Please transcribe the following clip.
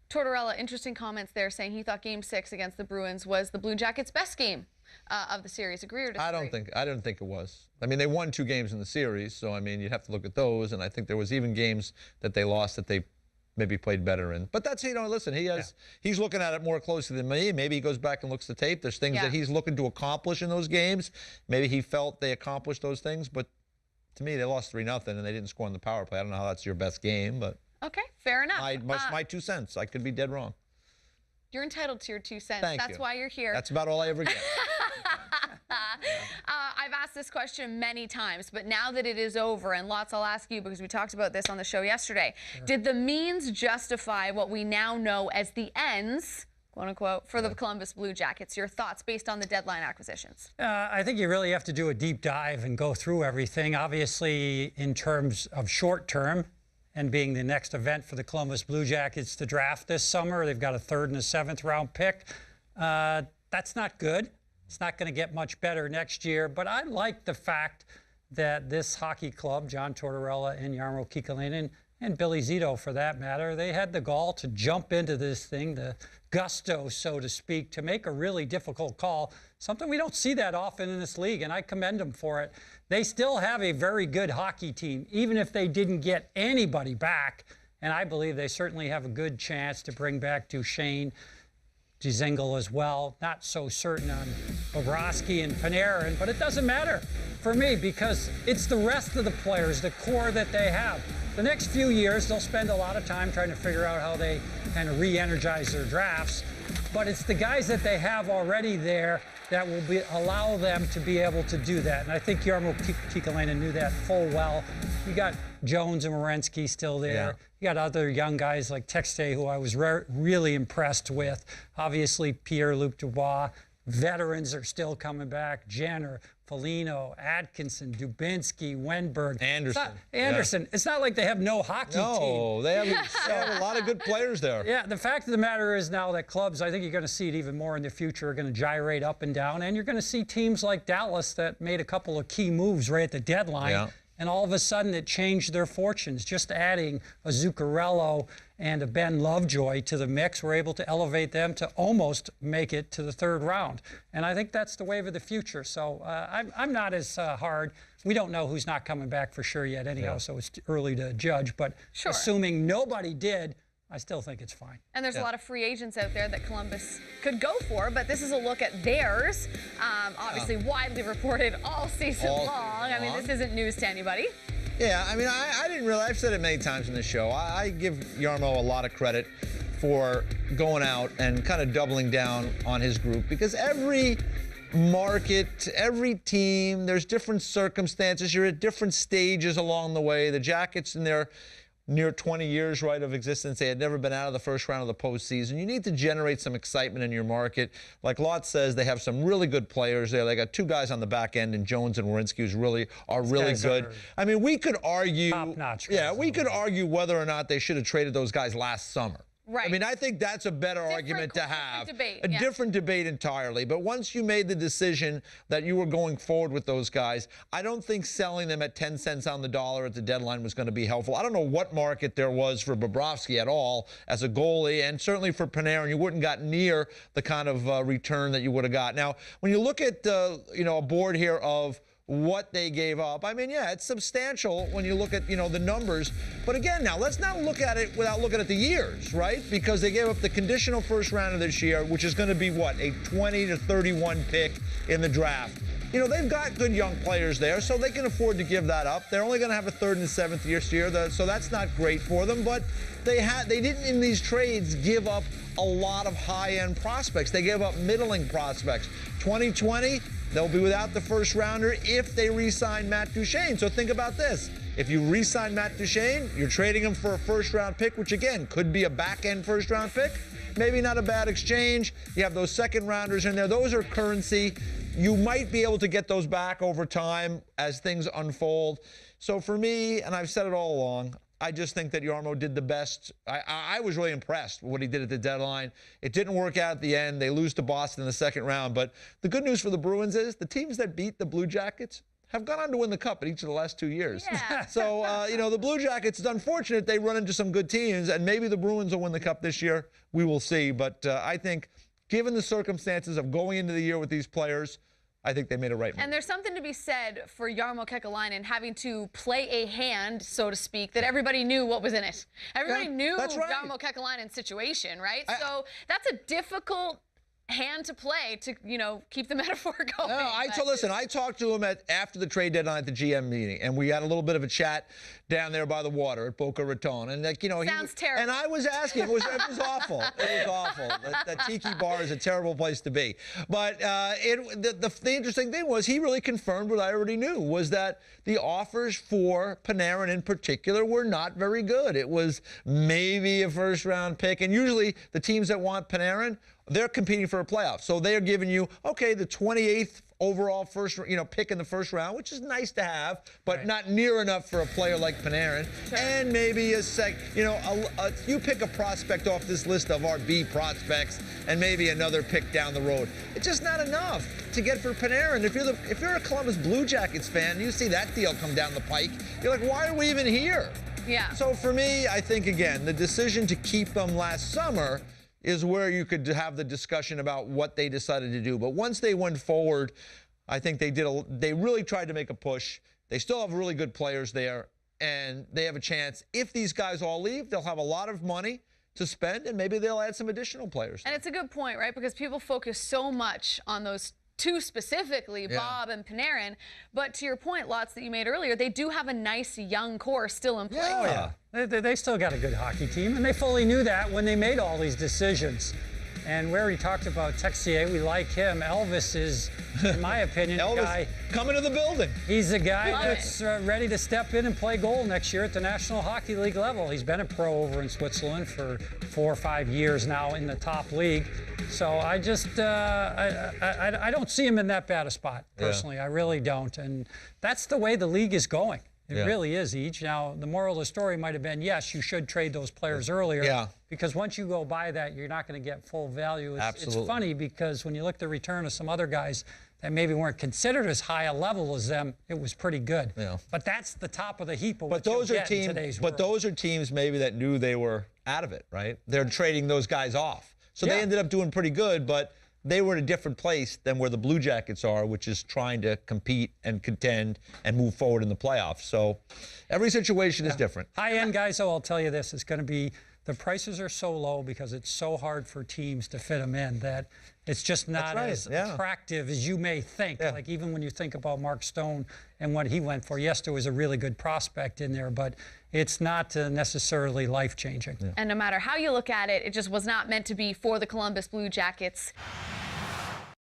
Tortorella, interesting comments there, saying he thought Game 6 against the Bruins was the Blue Jackets' best game of the series. Agree or disagree? I don't think it was. I mean, they won 2 games in the series, so I mean, you'd have to look at those. And I think there was even games that they lost that they maybe played better in. But that's, listen, he's looking at it more closely than me. Maybe he goes back and looks at the tape. There's things that he's looking to accomplish in those games. Maybe he felt they accomplished those things, but to me, they lost 3-0 and they didn't score on the power play. I don't know how that's your best game, but okay, fair enough. My 2 cents. I could be dead wrong. You're entitled to your 2 cents. Thank you. That's why you're here. That's about all I ever get. I've asked this question many times, but now that it is over, and lots I'll ask you because we talked about this on the show yesterday. Sure. Did the means justify what we now know as the ends, quote unquote, for the Columbus Blue Jackets? Your thoughts based on the deadline acquisitions? I think you really have to do a deep dive and go through everything. Obviously, in terms of short term, and being the next event for the Columbus Blue Jackets to draft this summer, they've got a 3rd and a 7th round pick. That's not good. It's not going to get much better next year, but I like the fact that this hockey club, John Tortorella and Jarmo Kekalainen, and Billy Zito for that matter, they had the gall to jump into this thing, the gusto, so to speak, to make a really difficult call, something we don't see that often in this league, and I commend them for it. They still have a very good hockey team, even if they didn't get anybody back, and I believe they certainly have a good chance to bring back Duchene, Dzingel as well. Not so certain on Bobrovsky and Panarin, but it doesn't matter for me because it's the rest of the players, the core that they have. The next few years, they'll spend a lot of time trying to figure out how they kind of re-energize their drafts, but it's the guys that they have already there that will allow them to be able to do that. And I think Jarmo Kekalainen knew that full well. You got Jones and Werenski still there. Yeah. You got other young guys like Texte, who I was really impressed with. Obviously, Pierre-Luc Dubois. Veterans are still coming back. Jenner, Foligno, Atkinson, Dubinsky, Wenberg. Anderson. Anderson. Yeah. It's not like they have no hockey team. No, they have a lot of good players there. Yeah, the fact of the matter is now that clubs, I think you're going to see it even more in the future, are going to gyrate up and down. And you're going to see teams like Dallas that made a couple of key moves right at the deadline. Yeah. And all of a sudden it changed their fortunes. Just adding a Zuccarello and a Ben Lovejoy to the mix, we're able to elevate them to almost make it to the 3rd round. And I think that's the wave of the future. So I'm not as hard. We don't know who's not coming back for sure yet anyhow, so it's early to judge. But assuming nobody did, I still think it's fine. And there's a lot of free agents out there that Columbus could go for, but this is a look at theirs. Obviously widely reported all season long. I mean, this isn't news to anybody. Yeah, I mean, I didn't realize, I've said it many times in this show, I give Jarmo a lot of credit for going out and kind of doubling down on his group, because every market, every team, there's different circumstances. You're at different stages along the way. The Jackets in their near 20 years of existence, they had never been out of the first round of the postseason. You need to generate some excitement in your market. Like Lott says, they have some really good players there. They got 2 guys on the back end, and Jones and Werenski, who's really good. I mean, we could argue, top-notch. Yeah, we could argue whether or not they should have traded those guys last summer. Right. I mean, I think that's a better argument to have. Different debate entirely. But once you made the decision that you were going forward with those guys, I don't think selling them at 10 cents on the dollar at the deadline was going to be helpful. I don't know what market there was for Bobrovsky at all as a goalie, and certainly for Panarin, you wouldn't got near the kind of return that you would have got. Now, when you look at a board here of what they gave up. I mean, yeah, it's substantial when you look at, the numbers. But again, now, let's not look at it without looking at the years, right? Because they gave up the conditional first round of this year, which is going to be, what, a 20 to 31 pick in the draft. They've got good young players there, so they can afford to give that up. They're only going to have a 3rd and 7th year, so that's not great for them. But they didn't, in these trades, give up a lot of high-end prospects. They gave up middling prospects. 2020, they'll be without the first rounder if they re-sign Matt Duchene. So think about this. If you re-sign Matt Duchene, you're trading him for a first-round pick, which, again, could be a back-end first-round pick. Maybe not a bad exchange. You have those second-rounders in there. Those are currency. You might be able to get those back over time as things unfold. So for me, and I've said it all along, I just think that Jarmo did the best. I was really impressed with what he did at the deadline. It didn't work out at the end. They lose to Boston in the 2nd round. But the good news for the Bruins is the teams that beat the Blue Jackets have gone on to win the Cup in each of the last 2 years. Yeah. So, you know, the Blue Jackets, it's unfortunate they run into some good teams, and maybe the Bruins will win the Cup this year. We will see. But I think, given the circumstances of going into the year with these players, I think they made a right move. And there's something to be said for Jarmo Kekalainen having to play a hand, so to speak, that everybody knew what was in it. Everybody knew Jarmo Kekalainen's situation, right? So that's a difficult hand to play to, you know, keep the metaphor going. No, listen, I talked to him after the trade deadline at the GM meeting, and we had a little bit of a chat down there by the water at Boca Raton. And, like, you know, sounds terrible. And I was asking, it was awful. It was awful. That Tiki Bar is a terrible place to be. But the interesting thing was he really confirmed what I already knew, was that the offers for Panarin in particular were not very good. It was maybe a first-round pick, and usually the teams that want Panarin, they're competing for a playoff. So they're giving you, okay, the 28th overall pick in the first round, which is nice to have, but not near enough for a player like Panarin. Sure. And maybe you pick a prospect off this list of our B prospects, and maybe another pick down the road. It's just not enough to get for Panarin. If you're a Columbus Blue Jackets fan, you see that deal come down the pike, you're like, why are we even here? Yeah. So for me, I think, again, the decision to keep them last summer is where you could have the discussion about what they decided to do. But once they went forward, I think they really tried to make a push. They still have really good players there, and they have a chance. If these guys all leave, they'll have a lot of money to spend, and maybe they'll add some additional players. And it's a good point, right? Because people focus so much on those two specifically, Bob and Panarin. But to your point, Lots, that you made earlier, they do have a nice young core still in place. Yeah. They still got a good hockey team, and they fully knew that when they made all these decisions. And where he talked about Texier, we like him. Elvis is, in my opinion, Elvis, a guy coming to the building. He's a guy that's ready to step in and play goal next year at the National Hockey League level. He's been a pro over in Switzerland for 4 or 5 years now in the top league. So I just, I don't see him in that bad a spot, personally. I really don't. And that's the way the league is going. It really is, Each. Now, the moral of the story might have been, yes, you should trade those players earlier. Yeah. Because once you go by that, you're not going to get full value. Absolutely. It's funny because when you look at the return of some other guys that maybe weren't considered as high a level as them, it was pretty good. Yeah. But that's the top of the heap of what those you are get teams, in today's but world. those are teams maybe that knew they were out of it, right? They're trading those guys off. So they ended up doing pretty good, but they were in a different place than where the Blue Jackets are, which is trying to compete and contend and move forward in the playoffs. So every situation is different. High-end guys, though, I'll tell you this, it's going to be, the prices are so low because it's so hard for teams to fit them in that it's just not as attractive as you may think. Like even when you think about Mark Stone and what he went for, yes, there was a really good prospect in there, but it's not necessarily life-changing. And no matter how you look at it, it just was not meant to be for the Columbus Blue Jackets.